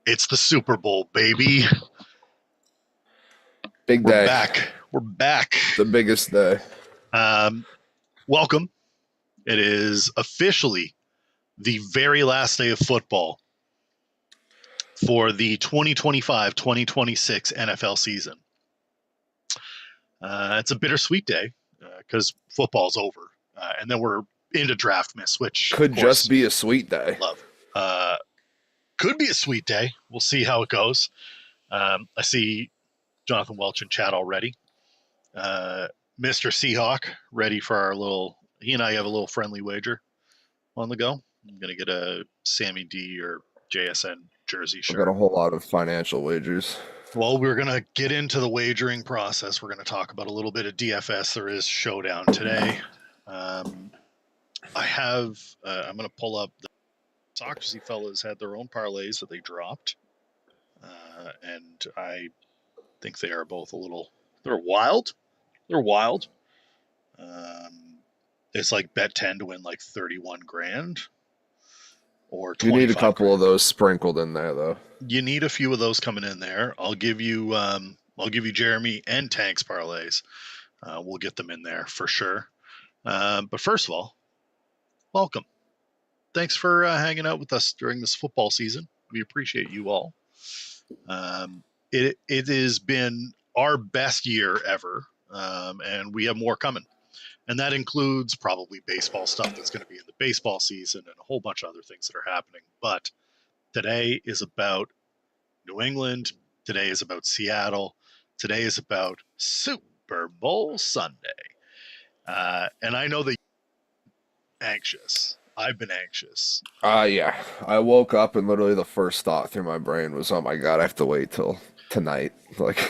It's the Super Bowl, baby. Big We're day. back. We're back. The biggest day. Welcome. It is officially the very last day of football for the 2025-2026 NFL season. It's a bittersweet day because football's over. And then we're into draft miss, which Could of course, just be a sweet day. love. Could be a sweet day. We'll see how it goes. I see Jonathan Welch in chat already. Mr. Seahawk ready for our little. He and I have a little friendly wager on the go. I'm gonna get a Sammy D or JSN jersey I've shirt. got a whole lot of financial wagers. Well, we're gonna get into the wagering process. We're gonna talk about a little bit of DFS. There is showdown today. I'm gonna pull up the Socracy fellas had their own parlays that they dropped, and I think they are both a little. They're wild. They're wild. It's like bet 10 to win like 31 grand or 25 You need a couple grand. of those sprinkled in there, though. You need a few of those coming in there. I'll give you Jeremy and Tank's parlays. We'll get them in there for sure. But first of all, welcome. Thanks for hanging out with us during this football season. We appreciate you all. It has been our best year ever, and we have more coming. And that includes probably baseball stuff that's going to be in the baseball season and a whole bunch of other things that are happening. But today is about New England. Today is about Seattle. Today is about Super Bowl Sunday. And I know that you're anxious. I've been anxious. Yeah. I woke up and literally the first thought through my brain was, oh my God, I have to wait till tonight. Like,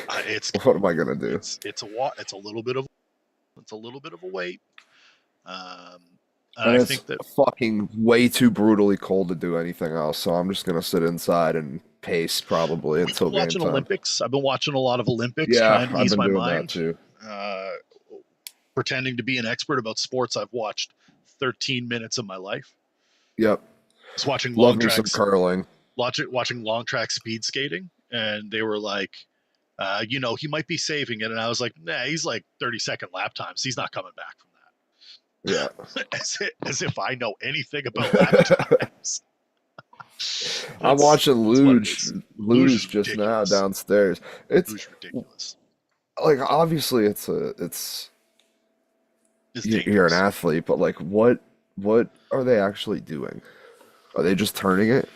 what am I going to do? It's a little bit of a wait. And I think that fucking way too brutally cold to do anything else, so I'm just gonna sit inside and pace probably until game time. Olympics. I've been watching a lot of Olympics, yeah, trying to I've ease been my doing mind. That too. Pretending to be an expert about sports I've watched 13 minutes of my life. Yep. Just watching Love me some curling. Watching long track speed skating, and they were like, he might be saving it, and I was like, nah, he's like 30-second lap times. He's not coming back from that. Yeah. as if I know anything about lap times. I'm watching Luge just now downstairs. It's ridiculous. Like, obviously you're an athlete, but like what are they actually doing? Are they just turning it?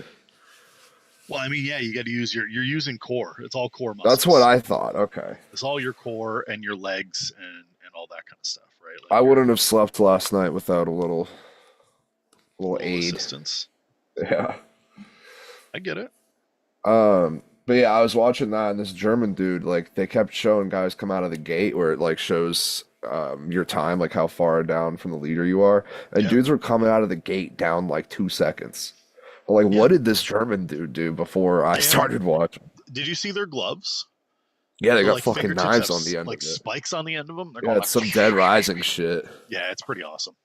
Well, I mean, yeah, you got to use you're using core. It's all core muscles. That's what I thought. Okay. It's all your core and your legs and all that kind of stuff, right? Like, I wouldn't have slept last night without a little aid. Assistance. Yeah. I get it. But yeah, I was watching that, and this German dude, like, they kept showing guys come out of the gate where it like shows your time, like how far down from the leader you are, and dudes were coming out of the gate down like 2 seconds. Like, what did this German dude do before I started watching? Did you see their gloves? Yeah, they got like fucking knives on the end like of it. Spikes on the end of them. Yeah, it's some Dead Rising shit. Yeah, it's pretty awesome.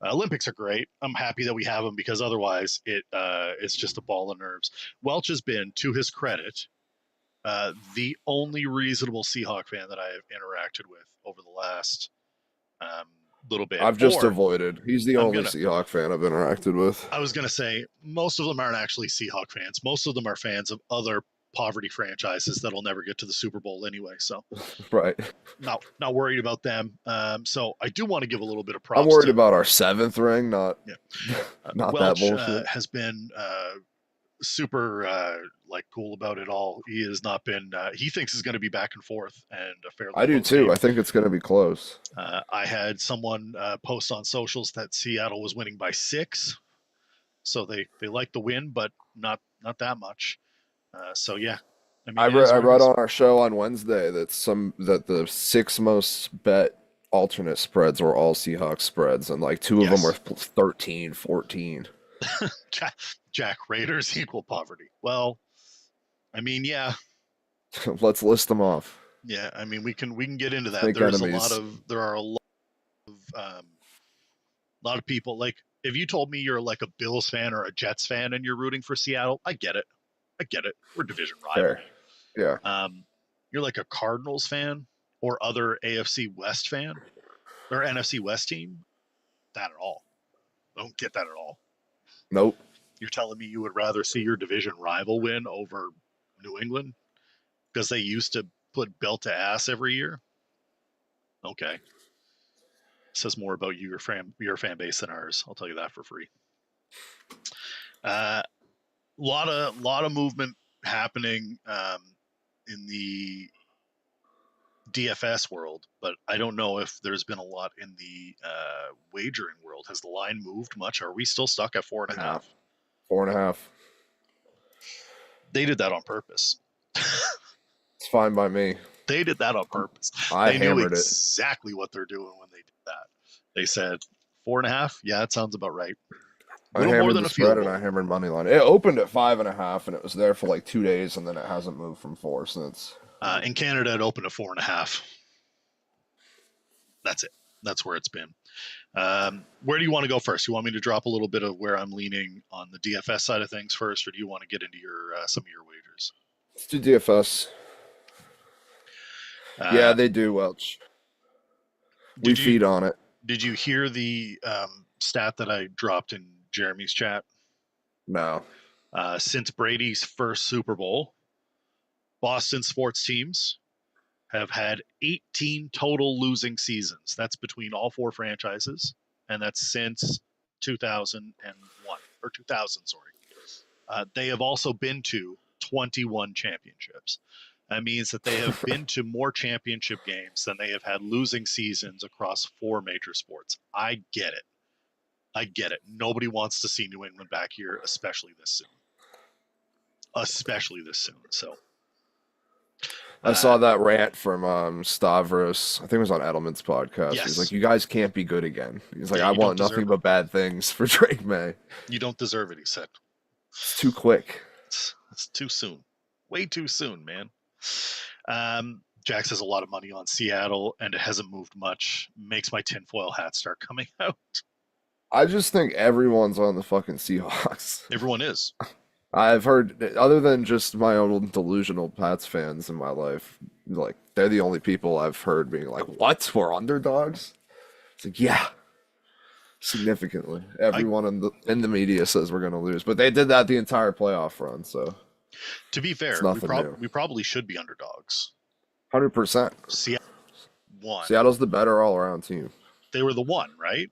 Olympics are great. I'm happy that we have them because otherwise it's just a ball of nerves. Welch has been, to his credit, the only reasonable Seahawk fan that I have interacted with over the last little bit. I've just avoided. He's the only Seahawk fan I've interacted with. I was going to say, most of them aren't actually Seahawk fans. Most of them are fans of other poverty franchises that'll never get to the Super Bowl anyway. So, right. Not worried about them. So I do want to give a little bit of props. I'm worried about our 7th ring, not Welch, that bullshit. Has been super cool about it all. He has not been. He thinks it's going to be back and forth and a fairly. I do too. Game. I think it's going to be close. I had someone post on socials that Seattle was winning by 6, so they like the win, but not that much. So yeah, I read on our show on Wednesday that the 6 most bet alternate spreads were all Seahawks spreads, and like 2 of them were 13, 14. Jack, Raiders equal poverty. Well, I mean, yeah. Let's list them off. Yeah, I mean, we can get into that. There are a lot of people. Like, if you told me you're like a Bills fan or a Jets fan and you're rooting for Seattle, I get it. I get it. We're division rival. Fair. Yeah. You're like a Cardinals fan or other AFC West fan or NFC West team. That at all. I don't get that at all. Nope. You're telling me you would rather see your division rival win over New England because they used to put belt to ass every year? Okay. Says more about you, your fan base than ours. I'll tell you that for free. Lot of movement happening in the DFS world, but I don't know if there's been a lot in the wagering world. Has the line moved much? Are we still stuck at 4.5? 4.5. They did that on purpose. It's fine by me. They did that on purpose. I They knew hammered it. exactly what they're doing when they did that. They said 4.5. Yeah, that sounds about right. A I little more hammered than the a field spread and goal. I hammered money line. It opened at 5.5 and it was there for like 2 days and then it hasn't moved from 4 since. In Canada, it opened at 4.5. That's it. That's where it's been. Where do you want to go first? You want me to drop a little bit of where I'm leaning on the DFS side of things first, or do you want to get into your some of your wagers? Let's do DFS. Yeah, they do, Welch. We feed on it. Did you hear the stat that I dropped in Jeremy's chat? No. Since Brady's first Super Bowl, Boston sports teams have had 18 total losing seasons. That's between all 4 franchises, and that's since 2001 or 2000. Sorry, they have also been to 21 championships. That means that they have been to more championship games than they have had losing seasons across 4 major sports. I get it. I get it. Nobody wants to see New England back here, especially this soon. So I saw that rant from Stavros. I think it was on Edelman's podcast. Yes. He's like, "You guys can't be good again." He's like, Yeah, "I you want don't nothing deserve but bad things for Drake May." you don't deserve it, he said. It's too quick. It's too soon. Way too soon, man. Jax has a lot of money on Seattle, and it hasn't moved much. Makes my tinfoil hat start coming out. I just think everyone's on the fucking Seahawks. Everyone is. I've heard, other than just my own delusional Pats fans in my life, like they're the only people I've heard being like, "What? We're underdogs?" It's like, yeah, significantly. Everyone in the media says we're going to lose, but they did that the entire playoff run. So, to be fair, we probably should be underdogs. 100%. Seattle won. Seattle's the better all-around team. They were the one, right?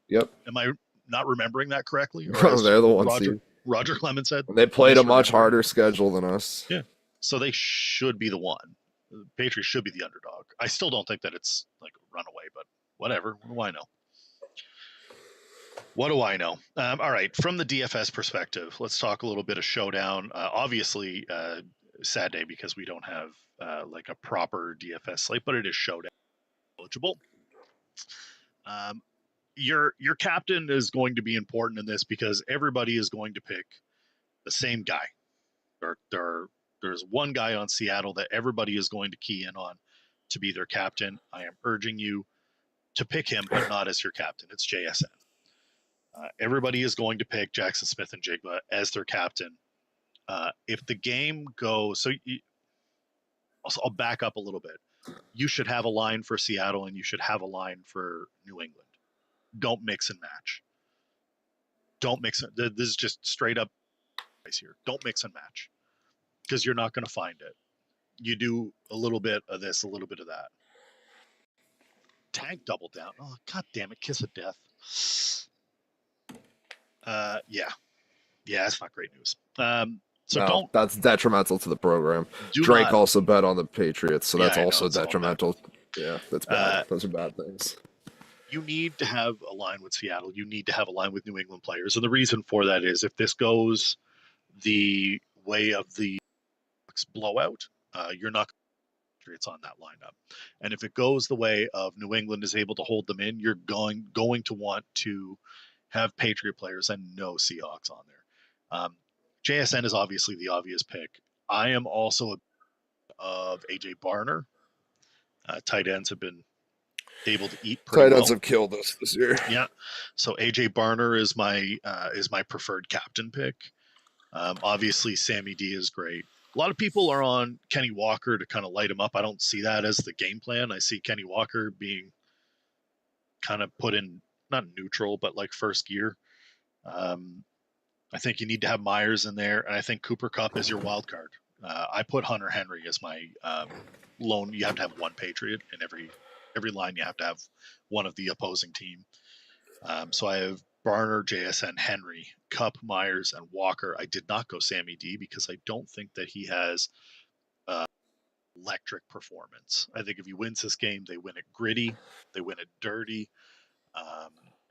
Yep. Am I not remembering that correctly? No, they're the one. Roger Clemens said they played a much harder schedule than us. Yeah, so they should be the one. The Patriots should be the underdog. I still don't think that it's like a runaway, but whatever. What do I know? What do I know? All right, from the DFS perspective, let's talk a little bit of showdown. Obviously, sad day because we don't have like a proper DFS slate, but it is showdown eligible. Your captain is going to be important in this because everybody is going to pick the same guy. There's one guy on Seattle that everybody is going to key in on to be their captain. I am urging you to pick him, but not as your captain. It's JSN. Everybody is going to pick Jackson Smith and Jigba as their captain. If the game goes, I'll back up a little bit. You should have a line for Seattle and you should have a line for New England. Don't mix and match. Don't mix it. This is just straight up here. Don't mix and match because you're not going to find it. You do a little bit of this, a little bit of that. Tank double down. Oh, God damn it. Kiss of death. Yeah, it's not great news. That's detrimental to the program. Drake also bet on the Patriots, so that's also detrimental. Yeah, that's bad. Those are bad things. You need to have a line with Seattle. You need to have a line with New England players. And the reason for that is if this goes the way of the blowout, you're not Patriots on that lineup. And if it goes the way of New England is able to hold them in, you're going to want to have Patriot players and no Seahawks on there. JSN is obviously the obvious pick. I am also of AJ Barner. Tight ends have been able to eat pretty well. Tight ends have killed us this year. Yeah. So AJ Barner is my preferred captain pick. Obviously, Sammy D is great. A lot of people are on Kenny Walker to kind of light him up. I don't see that as the game plan. I see Kenny Walker being kind of put in not neutral, but like first gear. Um, I think you need to have Myers in there, and I think Cooper Cup is your wild card. I put Hunter Henry as my lone. You have to have one Patriot in every line. You have to have one of the opposing team. So I have Barner, JSN, Henry, Cup, Myers, and Walker. I did not go Sammy D because I don't think that he has electric performance. I think if he wins this game, they win it gritty, they win it dirty,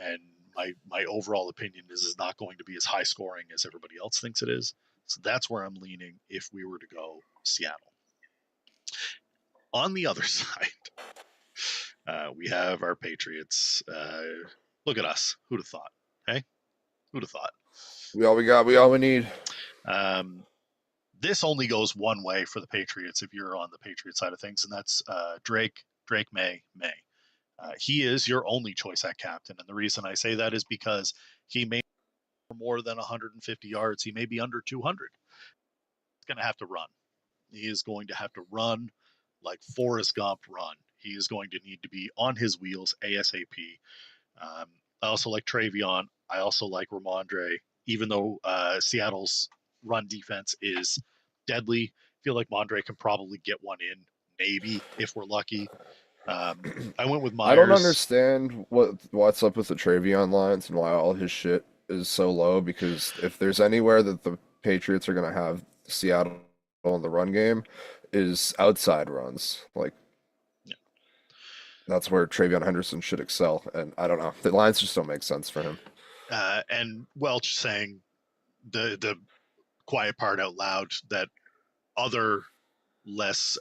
and my overall opinion is not going to be as high scoring as everybody else thinks it is. So that's where I'm leaning if we were to go Seattle. On the other side, we have our Patriots. Look at us. Who'd have thought? Hey, who'd have thought? We all we got. We all we need. This only goes one way for the Patriots if you're on the Patriot side of things, and that's Drake May. He is your only choice at captain, and the reason I say that is because he may more than 150 yards. He may be under 200. He's going to have to run. He is going to have to run like Forrest Gump run. He is going to need to be on his wheels ASAP. I also like Travion. I also like Ramondre, even though Seattle's run defense is deadly. I feel like Mondre can probably get one in, maybe, if we're lucky. I went with Myers. I don't understand what's up with the Travion lines and why all his shit is so low, because if there's anywhere that the Patriots are going to have Seattle in the run game is outside runs. Like, yeah. That's where Travion Henderson should excel. And I don't know. The lines just don't make sense for him. And Welch saying the quiet part out loud that other less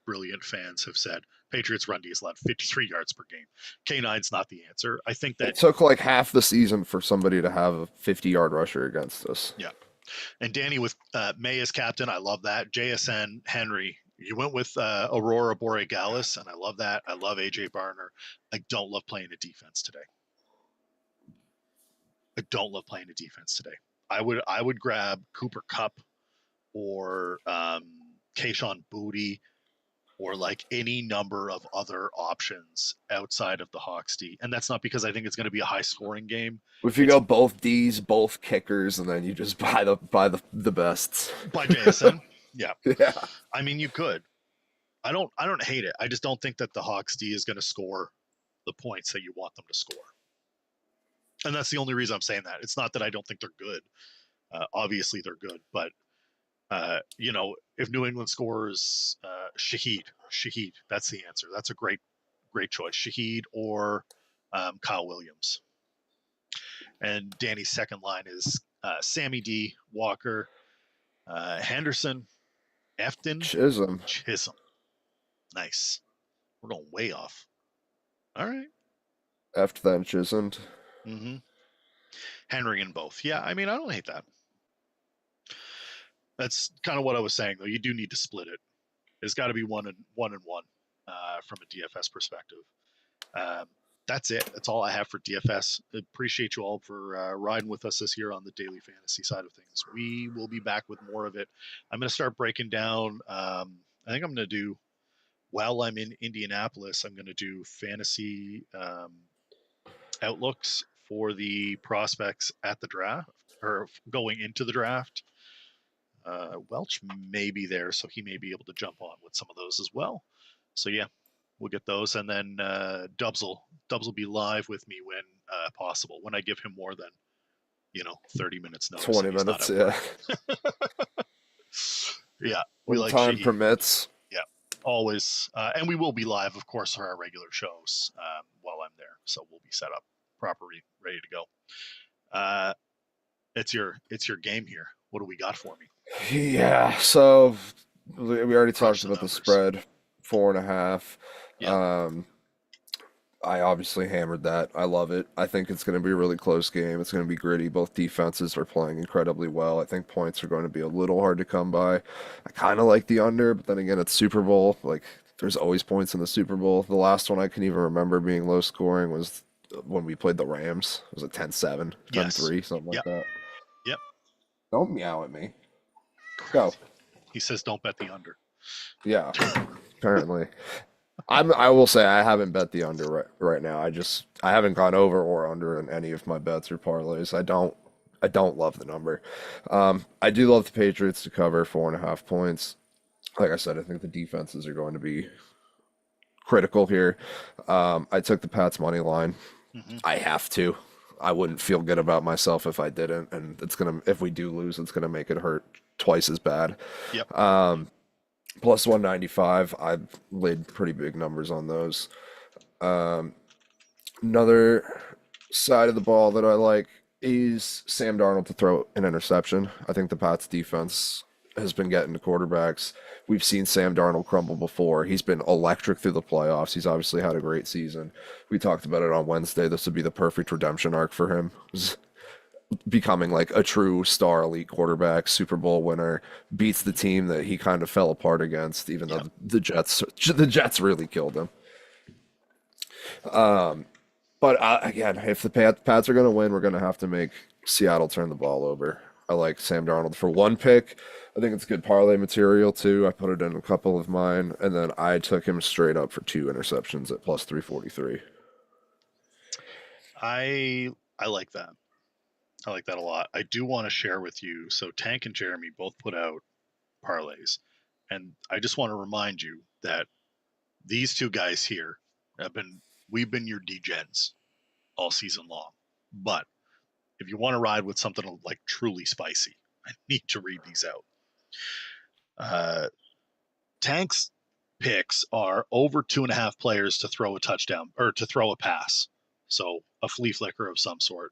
brilliant fans have said Patriots run D is allowed 53 yards per game. K9's not the answer. I think that it took like half the season for somebody to have a 50-yard rusher against us. Yeah. And Danny with May as captain. I love that. JSN, Henry. You went with Aurora Borealis, and I love that. I love AJ Barner. I don't love playing a defense today. I would grab Cooper Cup or Kayshawn Booty or like any number of other options outside of the Hawks D. And that's not because I think it's going to be a high scoring game. If you go both Ds, both kickers, and then you just buy the best. By JSN. Yeah. Yeah. I mean, you could. I don't hate it. I just don't think that the Hawks D is going to score the points that you want them to score. And that's the only reason I'm saying that. It's not that I don't think they're good. Obviously they're good, but if New England scores Shaheed, that's the answer. That's a great choice. Shaheed or Kyle Williams. And Danny's second line is Sammy D, Walker, Henderson, Efton, Chisholm. Nice. We're going way off. All right. F then Chisholm. Mm-hmm. Henry in both. Yeah, I mean, I don't hate that. That's kind of what I was saying, though. You do need to split it. It's got to be one and one from a DFS perspective. That's it. That's all I have for DFS. Appreciate you all for riding with us this year on the daily fantasy side of things. We will be back with more of it. I'm going to start breaking down. I think I'm going to do, while I'm in Indianapolis, I'm going to do fantasy outlooks for the prospects at the draft or going into the draft. Welch may be there, so he may be able to jump on with some of those as well. So yeah, we'll get those, and then Dubs will be live with me when possible. When I give him more than 30 minutes notice. 20 minutes, yeah. Yeah, when like time permits. Yeah, always, and we will be live, of course, for our regular shows while I'm there. So we'll be set up properly, ready to go. It's your game here. What do we got for me? Yeah, so we already talked about the spread, 4.5. Yeah. I obviously hammered that. I love it. I think it's going to be a really close game. It's going to be gritty. Both defenses are playing incredibly well. I think points are going to be a little hard to come by. I kind of like the under, but then again, it's Super Bowl. Like, there's always points in the Super Bowl. The last one I can even remember being low scoring was when we played the Rams. It was a 10-7, 10-3, something like that. Yep. Don't meow at me. Go. Crazy. He says don't bet the under. Yeah, apparently. I will say I haven't bet the under right now. I haven't gone over or under in any of my bets or parlays. I don't love the number. I do love the Patriots to cover 4.5 points. Like I said, I think the defenses are going to be critical here. I took the Pats money line. Hmm. I have to. I wouldn't feel good about myself if I didn't, and if we do lose, it's gonna make it hurt twice as bad. Yep. Plus 195, I've laid pretty big numbers on those. Another side of the ball that I like is Sam Darnold to throw an interception. I think the Pats defense has been getting to quarterbacks. We've seen Sam Darnold crumble before. He's been electric through the playoffs. He's obviously had a great season. We talked about it on Wednesday. This would be the perfect redemption arc for him. Becoming like a true star elite quarterback, Super Bowl winner, beats the team that he kind of fell apart against, even though Yep. the Jets really killed him. But again, if the Pats are going to win, we're going to have to make Seattle turn the ball over. I like Sam Darnold for one pick. I think it's good parlay material too. I put it in a couple of mine, and then I took him straight up for 2 interceptions at plus 343. I like that. I like that a lot. I do want to share with you. So Tank and Jeremy both put out parlays, and I just want to remind you that these two guys here we've been your degens all season long. But if you want to ride with something like truly spicy, I need to read these out. Tank's picks are over 2.5 players to throw a touchdown or to throw a pass. So a flea flicker of some sort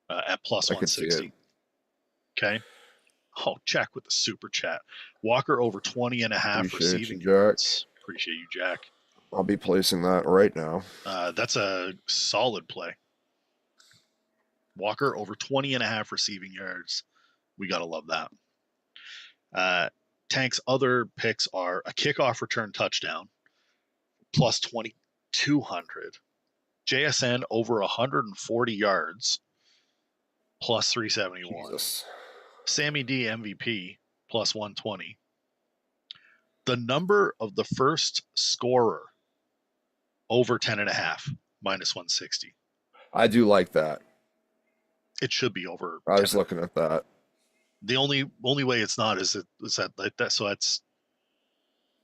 at plus I could see it. 160. Okay. Oh, Jack with the super chat. Walker over 20.5 Appreciate receiving you, Jack. yards. Appreciate you, Jack. I'll be placing that right now. That's a solid play. Walker over 20.5 receiving yards. We got to love that. Tank's other picks are a kickoff return touchdown, plus 2,200. JSN over 140 yards, plus 371. Jesus. Sammy D MVP, plus 120. The number of the first scorer, over 10.5, minus 160. I do like that. It should be over. I was looking at that. The only way it's not is that like that. So that's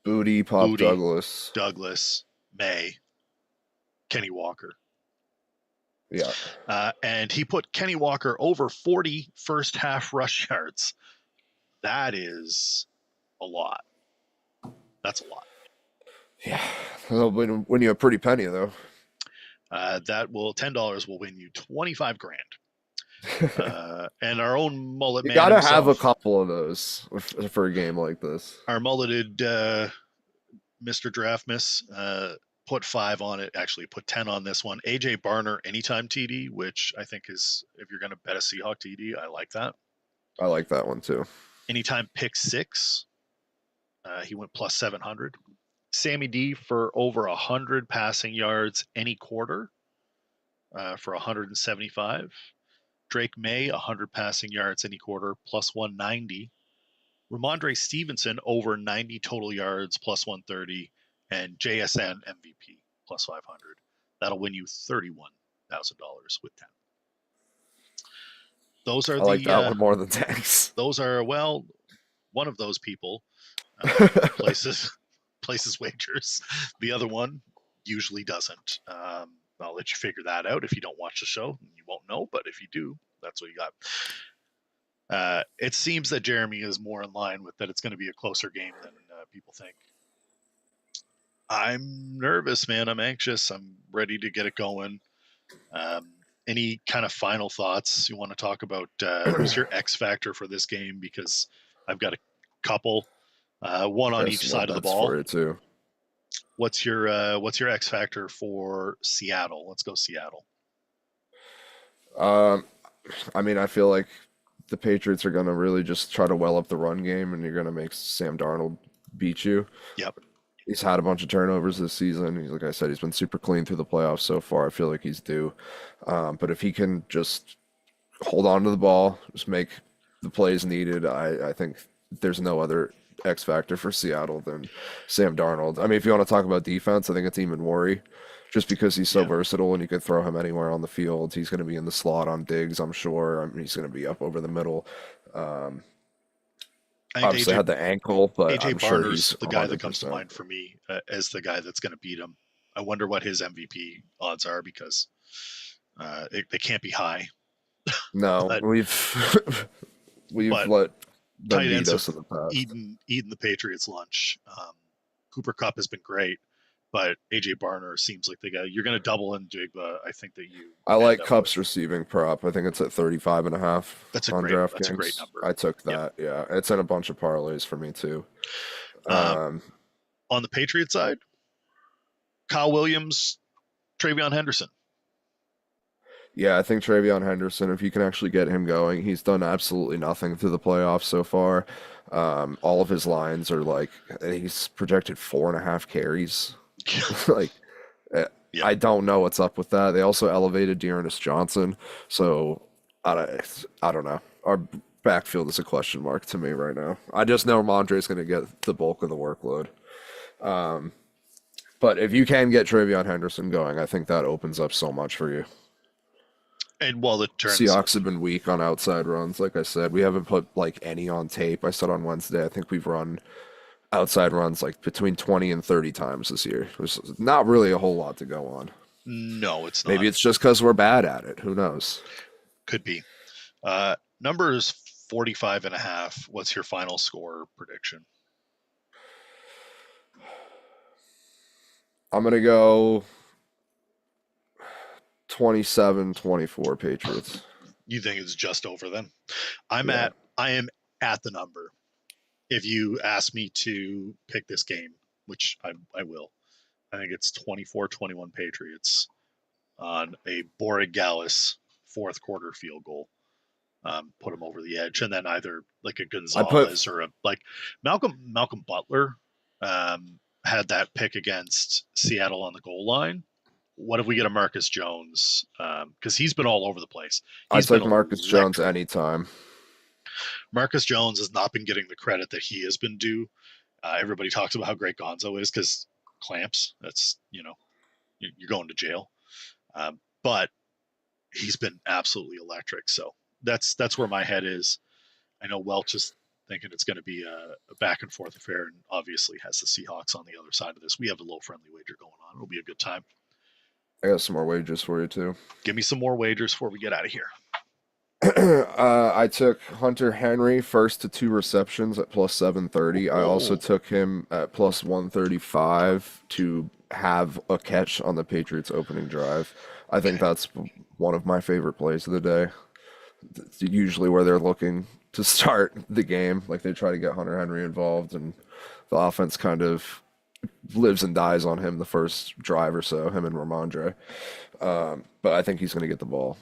Booty, Pop Booty, Douglas. Douglas, May, Kenny Walker. Yeah. And he put Kenny Walker over 40 first half rush yards. That is a lot. That's a lot. Yeah. They'll win you a pretty penny, though. $10 will win you 25 grand. And our own mullet You man gotta himself, have a couple of those for a game like this. our mulleted Mr. Draftmas put 5 on it. Actually, put 10 on this one. AJ Barner anytime TD, which I think is, if you're going to bet a Seahawk TD, I like that. I like that one too. Anytime pick 6, he went plus 700. Sammy D for over 100 passing yards any quarter for 175. Drake May 100 passing yards any quarter plus 190. Ramondre Stevenson over 90 total yards plus 130, and JSN MVP plus 500. That'll win you $31,000 with 10. Those are I like that one more than Tanks. Those are, well, one of those people places wagers. The other one usually doesn't. I'll let you figure that out. If you don't watch the show, you won't know. But if you do, that's what you got. It seems that Jeremy is more in line with that it's going to be a closer game than people think. I'm nervous, man. I'm anxious. I'm ready to get it going. Any kind of final thoughts you want to talk about? Who's your X factor for this game? Because I've got a couple, one on each side of the ball. For it too. What's your X factor for Seattle? Let's go Seattle. I mean, I feel like the Patriots are going to really just try to well up the run game, and you're going to make Sam Darnold beat you. Yep. He's had a bunch of turnovers this season. Like I said, he's been super clean through the playoffs so far. I feel like he's due. But if he can just hold on to the ball, just make the plays needed, I think there's no other X factor for Seattle than Sam Darnold. I mean, if you want to talk about defense, I think it's even worry. Just because he's so Yeah, versatile and you could throw him anywhere on the field. He's going to be in the slot on Diggs, I'm sure. I mean, he's going to be up over the middle. Um, I think Obviously AJ had the ankle, but AJ I'm sure he's Barner's the guy that comes to 100%. mind for me as the guy that's going to beat him. I wonder what his MVP odds are because they can't be high, No, but we've but let them tight beat ends have us in the past. eaten the Patriots lunch. Cooper Cup has been great, but AJ Barner seems like the guy you're going to double in Jigba. I think that you I end like up Cup's with receiving prop. I think it's at 35.5 on that's a great DraftKings. number. I took Yep. that. Yeah, it's in a bunch of parlays for me too. Um, Um, on the Patriots side, Kyle Williams, Travion Henderson. yeah, I think Travion Henderson, if you can actually get him going, he's done absolutely nothing through the playoffs so far. All of his lines are like, he's projected 4.5 carries. Like, eh, Yep. I don't know what's up with that. They also elevated Dearness Johnson, so I don't know. Our backfield is a question mark to me right now. I just know Mondre's going to get the bulk of the workload. But if you can get Travion Henderson going, I think that opens up so much for you. And while it turns, Seahawks have been weak on outside runs. Like I said, we haven't put like any on tape. I said on Wednesday, I think we've run outside runs like between 20 and 30 times this year. There's not really a whole lot to go on. no, it's Maybe not. it's just because we're bad at it. Who knows? Could be. Number is 45.5. What's your final score prediction? I'm going to go 27-24 Patriots. You think it's just over then? Yeah. I am at the number. If you ask me to pick this game, which I will, I think it's 24-21 Patriots on a Boregalis fourth quarter field goal. Put him over the edge, and then either like a I put Gonzalez or a like Malcolm Butler had that pick against Seattle on the goal line. What if we get a Marcus Jones? Because he's been all over the place. I He's been took Marcus Jones electric. anytime. Marcus Jones has not been getting the credit that he has been due. Everybody talks about how great Gonzo is because clamps. That's you're going to jail. But he's been absolutely electric. So that's where my head is. I know Welch is thinking it's going to be a back and forth affair, and obviously has the Seahawks on the other side of this. We have a low friendly wager going on. It'll be a good time. I got some more wagers for you too. Give me some more wagers before we get out of here. I took Hunter Henry first to 2 receptions at plus 730. I also Oh, took him at plus 135 to have a catch on the Patriots opening drive. I think okay. that's one of my favorite plays of the day. It's usually where they're looking to start the game. Like they try to get Hunter Henry involved, and the offense kind of lives and dies on him the first drive or so, him and Ramondre. But I think he's going to get the ball.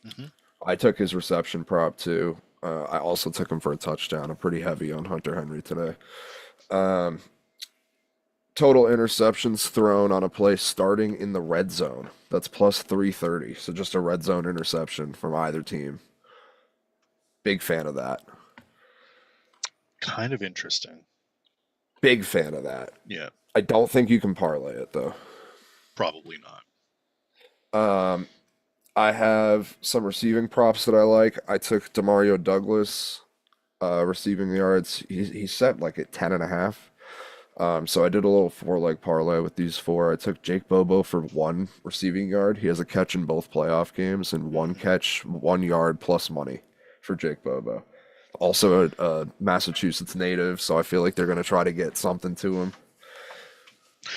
Mm-hmm. I took his reception prop too. I also took him for a touchdown. I'm pretty heavy on Hunter Henry today. Total interceptions thrown on a play starting in the red zone. That's plus 330. So just a red zone interception from either team. Big fan of that. Kind of interesting. Big fan of that. Yeah, I don't think you can parlay it though. probably not. Um, I have some receiving props that I like. I took Demario Douglas receiving yards. He's set like at 10.5. So I did a little four-leg parlay with these four. I took Jake Bobo for 1 receiving yard. He has a catch in both playoff games, and one Mm-hmm. catch, 1 yard plus money for Jake Bobo. Also a Massachusetts native, so I feel like they're gonna try to get something to him,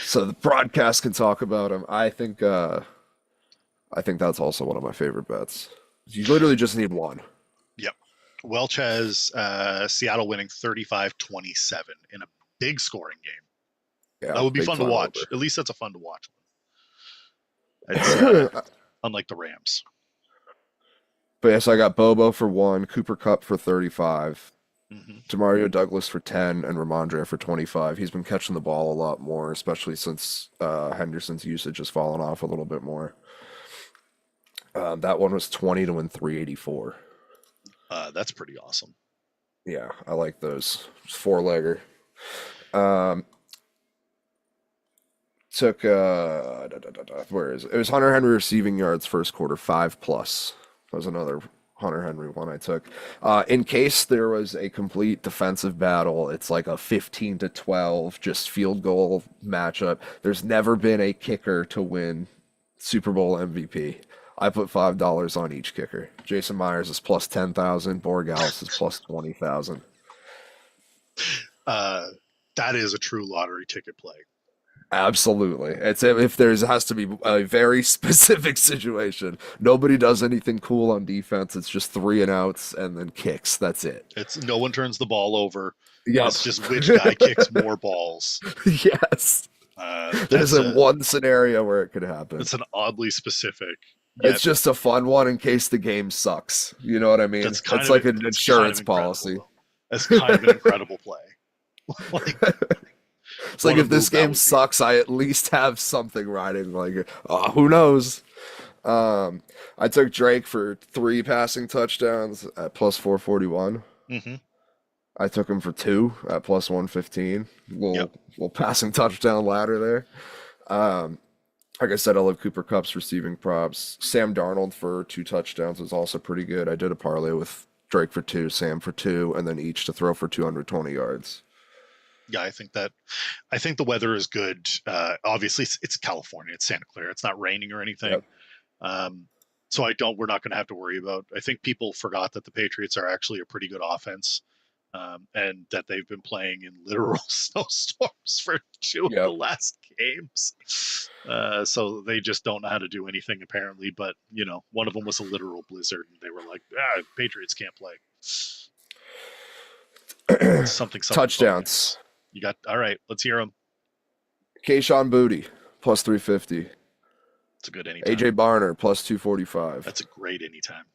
so the broadcast can talk about him. I think that's also one of my favorite bets. You literally just need one. Yep. Welch has Seattle winning 35-27 in a big scoring game. Yeah, That would be big fun to fun watch. over. At least that's a fun to watch one. It's unlike the Rams. But yes, I got Bobo for 1, Cooper Cup for 35, Mm-hmm. Demario Douglas for 10, and Ramondre for 25. He's been catching the ball a lot more, especially since Henderson's usage has fallen off a little bit more. That one was 20 to win 384. That's pretty awesome. Yeah, I like those. Four-legger. Um, took where is it? It was Hunter Henry receiving yards first quarter 5+. That was another Hunter Henry one I took. In case there was a complete defensive battle, it's like a 15-12 just field goal matchup. There's never been a kicker to win Super Bowl MVP. I put $5 on each kicker. Jason Myers is plus 10,000. Borregales is plus 20,000. That is a true lottery ticket play. Absolutely. It's if there's has to be a very specific situation. Nobody does anything cool on defense. It's just 3-and-outs and then kicks. That's it. It's no one turns the ball over. Yep. It's just which guy kicks more balls. Yes. There's one scenario where it could happen. It's an oddly specific. It's just a fun one in case the game sucks. You know what I mean? It's like an insurance policy. It's kind of an incredible play. Like, it's like if this game sucks, I at least have something riding. Like, who knows? I took Drake for 3 passing touchdowns at plus 441. Mm-hmm. I took him for 2 at plus 115. Little passing touchdown ladder there. Like I said, I love Cooper Kupp's receiving props. Sam Darnold for 2 touchdowns was also pretty good. I did a parlay with Drake for 2, Sam for 2, and then each to throw for 220 yards. Yeah, I think the weather is good. Obviously, it's California. It's Santa Clara. It's not raining or anything. Yep. So we're not going to have to worry about. I think people forgot that the Patriots are actually a pretty good offense, and that they've been playing in literal snowstorms for 2 of the last games. So they just don't know how to do anything apparently. But one of them was a literal blizzard, and they were like, Patriots can't play. something touchdowns. You got all right. Let's hear them. Kayshon Boutte plus 350. It's a good anytime. AJ Barner plus 245. That's a great anytime.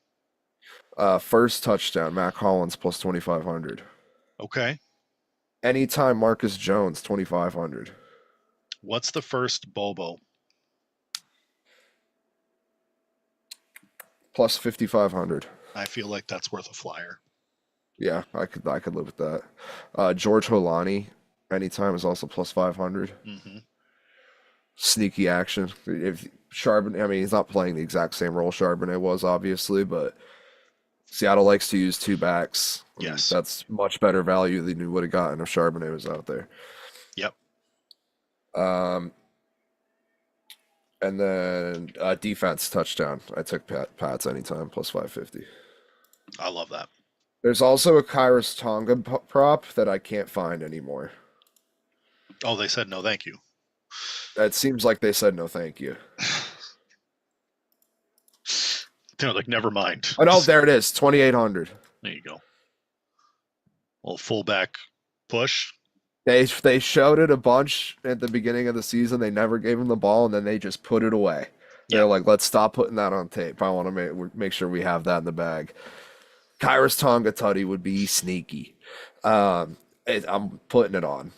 First touchdown, Mac Hollins plus 2,500. Okay. Anytime Marcus Jones 2,500. What's the first Bobo? Plus 5,500. I feel like that's worth a flyer. Yeah, I could live with that. George Holani, anytime is also plus 500. Mm-hmm. Sneaky action. If Charbonnet, I mean, he's not playing the exact same role Charbonnet was, obviously, but Seattle likes to use 2 backs. Yes, that's much better value than you would have gotten if Charbonnet was out there. Yep. And then defense touchdown. I took Pats anytime plus 550. I love that. There's also a Kairos Tonga prop that I can't find anymore. Oh, they said no thank you. That seems like they said no thank you. Like, never mind. Oh, no, there it is. 2,800. There you go. Little fullback push. They showed it a bunch at the beginning of the season. They never gave him the ball, and then they just put it away. They're like, let's stop putting that on tape. I want to make sure we have that in the bag. Kairos Tonga Tutty would be sneaky. I'm putting it on.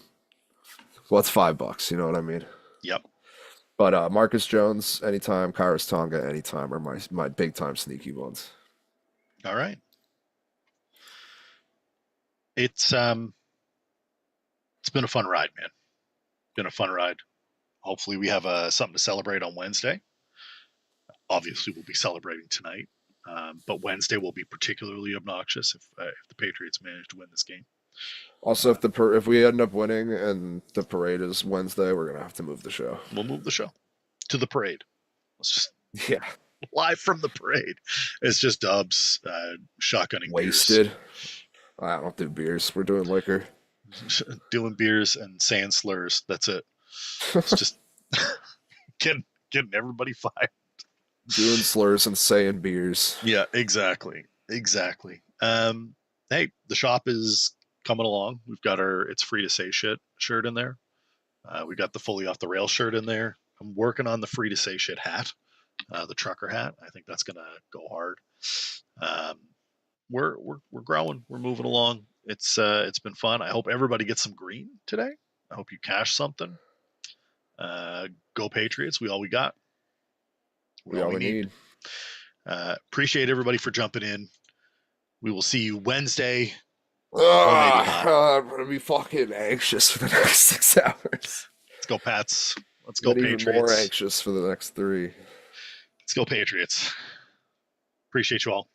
Well, it's $5. You know what I mean? Yep. But Marcus Jones anytime, Kairos Tonga anytime are my big time sneaky ones. All right. It's been a fun ride, man. Been a fun ride. Hopefully we have something to celebrate on Wednesday. Obviously we'll be celebrating tonight. But Wednesday will be particularly obnoxious if the Patriots manage to win this game. Also, if we end up winning and the parade is Wednesday, we're gonna have to move the show. We'll move the show to the parade. Let's just live from the parade. It's just Dubs shotgunning wasted. Beers. I don't do beers. We're doing liquor. Doing beers and saying slurs. That's it. It's just getting everybody fired. Doing slurs and saying beers. Yeah, exactly. Hey, the shop is coming along. We've got our It's Free to Say Shit shirt in there. We got the Fully Off the Rail shirt in there. I'm working on the Free to Say Shit hat, the trucker hat. I think that's gonna go hard. We're growing. We're moving along. It's been fun. I hope everybody gets some green today. I hope you cash something. Go Patriots. We all we got. We all we need. Appreciate everybody for jumping in. We will see you Wednesday, or maybe not. I'm gonna be fucking anxious for the next 6 hours. Let's go, Pats. Let's go, Then even more Patriots. anxious for the next 3. Let's go, Patriots. Appreciate you all.